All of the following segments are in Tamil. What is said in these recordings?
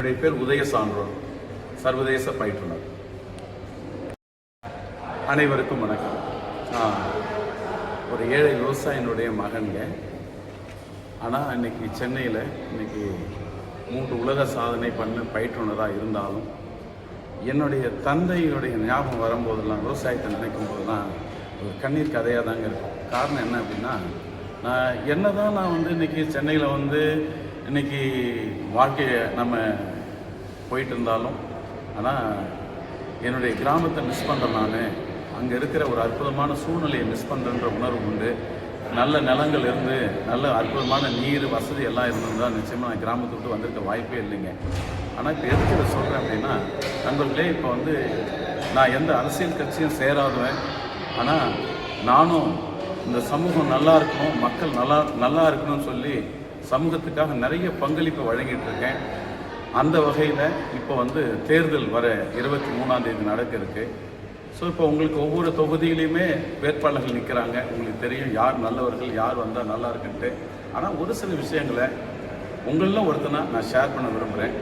என்னுடைய பேர் உதய சான்றோர், சர்வதேச பயிற்றுனர். அனைவருக்கும் வணக்கம். ஒரு ஏழை விவசாயினுடைய மகன்க. ஆனால் இன்னைக்கு சென்னையில் இன்னைக்கு 3 உலக சாதனை பண்ண பயிற்றுனராக இருந்தாலும் என்னுடைய தந்தையுடைய ஞாபகம் வரும்போதெல்லாம், விவசாயத்தை நினைக்கும் போதெல்லாம் ஒரு கண்ணீர் கதையாக தாங்க இருக்கும். காரணம் என்ன அப்படின்னா, நான் வந்து இன்றைக்கி சென்னையில் வந்து இன்றைக்கி வாழ்க்கையை நம்ம போயிட்டு இருந்தாலும், ஆனால் என்னுடைய கிராமத்தை மிஸ் பண்ணுறேன். நான் அங்கே இருக்கிற ஒரு அற்புதமான சூழ்நிலையை மிஸ் பண்ணுறன்ற உணர்வு உண்டு. நல்ல நிலங்கள் இருந்து நல்ல அற்புதமான நீர் வசதி எல்லாம் இருந்திருந்தால் நிச்சயமாக நான் கிராமத்தை விட்டு வந்திருக்க வாய்ப்பே இல்லைங்க. ஆனால் இப்போ எதுக்கு இதை சொல்கிறேன் அப்படின்னா, நண்பர்களே, இப்போ வந்து நான் எந்த அரசியல் கட்சியும் சேராதுவேன். ஆனால் நானும் இந்த சமூகம் நல்லா இருக்கணும், மக்கள் நல்லா இருக்கணும்னு சொல்லி சமூகத்துக்காக நிறைய பங்களிப்பை வழங்கிட்டு இருக்கேன். அந்த வகையில் இப்போ வந்து தேர்தல் வர 23ஆம் தேதி நடக்க இருக்கு. ஸோ இப்போ உங்களுக்கு ஒவ்வொரு தொகுதியிலையுமே வேட்பாளர்கள் நிற்கிறாங்க. உங்களுக்கு தெரியும் யார் நல்லவர்கள், யார் வந்தால் நல்லா இருக்குன்ட்டு. ஆனால் ஒரு சில விஷயங்களை உங்களெலாம் ஒருத்தனா நான் ஷேர் பண்ண விரும்புகிறேன்.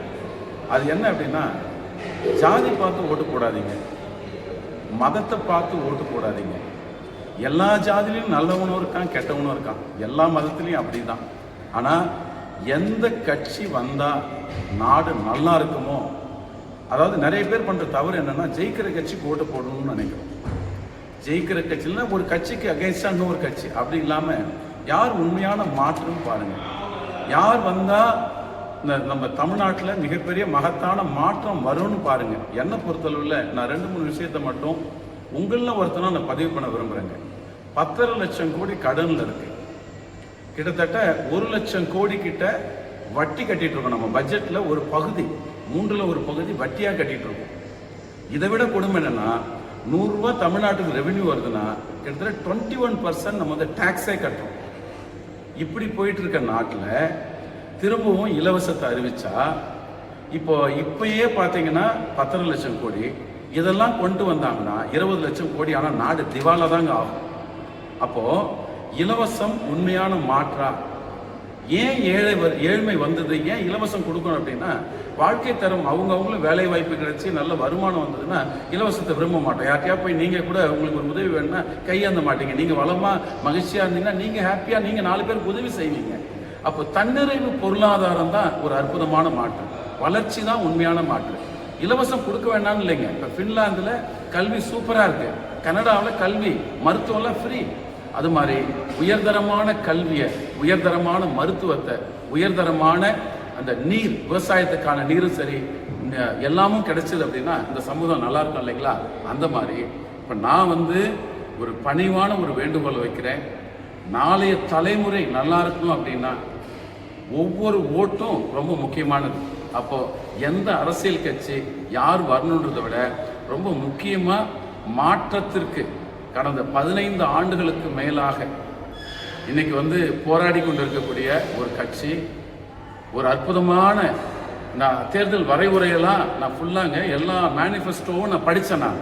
அது என்ன அப்படின்னா, ஜாதி பார்த்து ஓட்டு போடாதீங்க, மதத்தை பார்த்து ஓட்டு போடாதீங்க. எல்லா ஜாதிலையும் நல்லவனும் இருக்கான், கெட்டவனும் இருக்கான். எல்லா மதத்துலேயும் அப்படி தான். ஆனால் எந்த கட்சி வந்தால் நாடு நல்லா இருக்குமோ, அதாவது நிறைய பேர் பண்ணுற தவறு என்னென்னா, ஜெயிக்கிற கட்சிக்கு ஓட்டு போடணும்னு நினைக்கிறோம். ஜெயிக்கிற கட்சியில்னா ஒரு கட்சிக்கு அகைன்ஸ்டாக இன்னொரு கட்சி அப்படி இல்லாமல் யார் உண்மையான மாற்றம் பாருங்கள். யார் வந்தால் இந்த நம்ம தமிழ்நாட்டில் மிகப்பெரிய மகத்தான மாற்றம் வரும்னு பாருங்கள். என்னை பொறுத்தளவில் நான் 2-3 விஷயத்தை மட்டும் உங்களில் ஒருத்தனா நான் பதிவு பண்ண விரும்புகிறேங்க. 10.5 லட்சம் கோடி கடனில் இருக்குது. கிட்டத்தட்ட 1 லட்சம் கோடி கிட்ட வட்டி கட்டிகிட்டு இருக்கோம். நம்ம பட்ஜெட்டில் ஒரு பகுதி, 3ல் ஒரு பகுதி வட்டியாக கட்டிகிட்டு இருக்கோம். இதை விட கொடுமை என்னென்னா, 100 ரூபா தமிழ்நாட்டுக்கு ரெவென்யூ வருதுன்னா கிட்டத்தட்ட 21% நம்ம வந்து டேக்ஸே கட்டுறோம். இப்படி போயிட்டு இருக்க நாட்டில் திரும்பவும் இலவசத்தை அறிவிச்சா, இப்போயே பார்த்தீங்கன்னா 10.5 லட்சம் கோடி, இதெல்லாம் கொண்டு வந்தாங்கன்னா 20 லட்சம் கோடி. ஆனால் நாடு திவாலா தாங்க ஆகும். அப்போது இலவசம் உண்மையான மாற்றா? ஏன் ஏழ்மை வந்தது? ஏன் இலவசம் கொடுக்கணும் அப்படின்னா, வாழ்க்கை தரம் அவங்களும் வேலை வாய்ப்பு கிடைச்சி நல்ல வருமானம் வந்ததுன்னா இலவசத்தை விரும்ப மாட்டோம். யார்கிட்டயா போய் நீங்கள் கூட உங்களுக்கு ஒரு உதவி வேணும்னா கையாந்த மாட்டீங்க. நீங்கள் வளமாக மகிழ்ச்சியாக இருந்தீங்கன்னா நீங்கள் ஹாப்பியாக நீங்கள் 4 பேருக்கு உதவி செய்வீங்க. அப்போ தன்னிறைவு பொருளாதாரம் தான் ஒரு அற்புதமான மாற்றம். வளர்ச்சி தான் உண்மையான மாற்றம். இலவசம் கொடுக்க வேண்டாம்னு இல்லைங்க. இப்போ ஃபின்லாந்தில் கல்வி சூப்பராக இருக்குது. கனடாவில் கல்வி மருத்துவம்லாம் ஃப்ரீ. அது மாதிரி உயர்தரமான கல்வியை, உயர்தரமான மருத்துவத்தை, உயர்தரமான அந்த நீர், விவசாயத்துக்கான நீரும் சரி, எல்லாமும் கிடைச்சது அப்படின்னா இந்த சமூகம் நல்லா இருக்கும் இல்லைங்களா? அந்த மாதிரி இப்போ நான் வந்து ஒரு பணிவான ஒரு வேண்டுகோளை வைக்கிறேன். நாளைய தலைமுறை நல்லா இருக்கணும் அப்படின்னா ஒவ்வொரு ஓட்டும் ரொம்ப முக்கியமானது. அப்போது எந்த அரசியல் கட்சி யார் வரணுன்றதை விட ரொம்ப முக்கியமாக மாற்றத்திற்கு கடந்த 15 ஆண்டுகளுக்கு மேலாக இன்னைக்கு வந்து போராடி கொண்டு இருக்கக்கூடிய ஒரு கட்சி, ஒரு அற்புதமான நான் தேர்தல் வரைவுரையெல்லாம் நான் ஃபுல்லாங்க எல்லா மேனிஃபெஸ்டோவும் நான் படித்தேன். நான்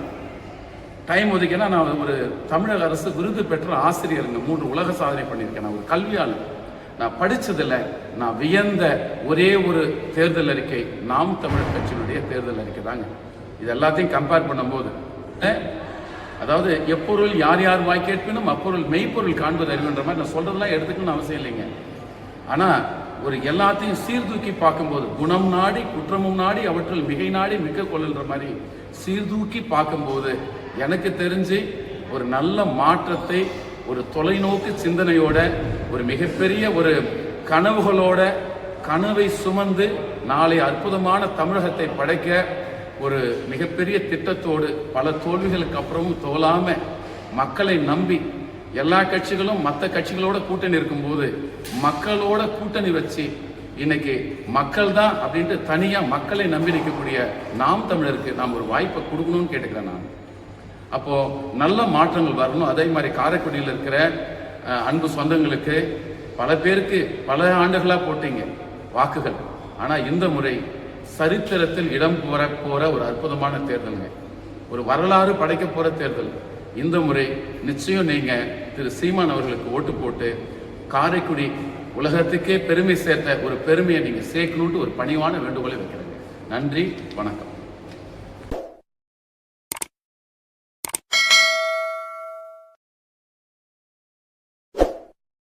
டைம் ஒதுக்கினா நான் ஒரு தமிழக அரசு விருது பெற்ற ஆசிரியருங்க. 3 உலக சாதனை பண்ணியிருக்கேன். நான் ஒரு கல்வியாளர். நான் படித்ததில் நான் வியந்த ஒரே ஒரு தேர்தல் அறிக்கை நாம் தமிழர் கட்சியினுடைய தேர்தல் அறிக்கை தாங்க. இது எல்லாத்தையும் கம்பேர் பண்ணும்போது, அதாவது எப்பொருள் யார் யார் வாய் கேட்பினும் அப்பொருள் மெய்ப்பொருள் காண்பது அறிவுன்ற மாதிரி நான் சொல்கிறதெல்லாம் எடுத்துக்கணும்னு அவசியம் இல்லைங்க. ஆனால் ஒரு எல்லாத்தையும் சீர்தூக்கி பார்க்கும்போது, குணம் நாடி குற்றமும் நாடி அவற்றில் மிகை நாடி மிக்க கொள்ளுன்ற மாதிரி சீர்தூக்கி பார்க்கும்போது எனக்கு தெரிஞ்சு ஒரு நல்ல மாற்றத்தை, ஒரு தொலைநோக்கு சிந்தனையோட, ஒரு மிகப்பெரிய ஒரு கனவுகளோட, கனவை சுமந்து நாளை அற்புதமான தமிழகத்தை படைக்க ஒரு மிகப்பெரிய திட்டத்தோடு, பல தோல்விகளுக்கு அப்புறமும் தோலாமல் மக்களை நம்பி, எல்லா கட்சிகளும் மற்ற கட்சிகளோட கூட்டணி இருக்கும்போது மக்களோட கூட்டணி வச்சு இன்னைக்கு மக்கள் தான் அப்படின்ட்டு தனியாக மக்களை நம்பி நிற்கக்கூடிய நாம் தமிழருக்கு நாம் ஒரு வாய்ப்பை கொடுக்கணும்னு கேட்டுக்கிறேன் நான். அப்போது நல்ல மாற்றங்கள் வரணும். அதே மாதிரி காரைக்குடியில் இருக்கிற அன்பு சொந்தங்களுக்கு பல பேருக்கு பல ஆண்டுகளாக போட்டீங்க வாக்குகள். ஆனால் இந்த முறை சரித்திரத்தில் இடம் போற ஒரு அற்புதமான தேர்தலுங்க. ஒரு வரலாறு படைக்க போகிற தேர்தல். இந்த முறை நிச்சயம் நீங்கள் திரு சீமான் அவர்களுக்கு ஓட்டு போட்டு காரைக்குடி உலகத்துக்கே பெருமை சேர்த்த ஒரு பெருமையை நீங்கள் சேர்க்கணுன்ட்டு ஒரு பணிவான வேண்டுகோளை வைக்கிறேங்க. நன்றி, வணக்கம்.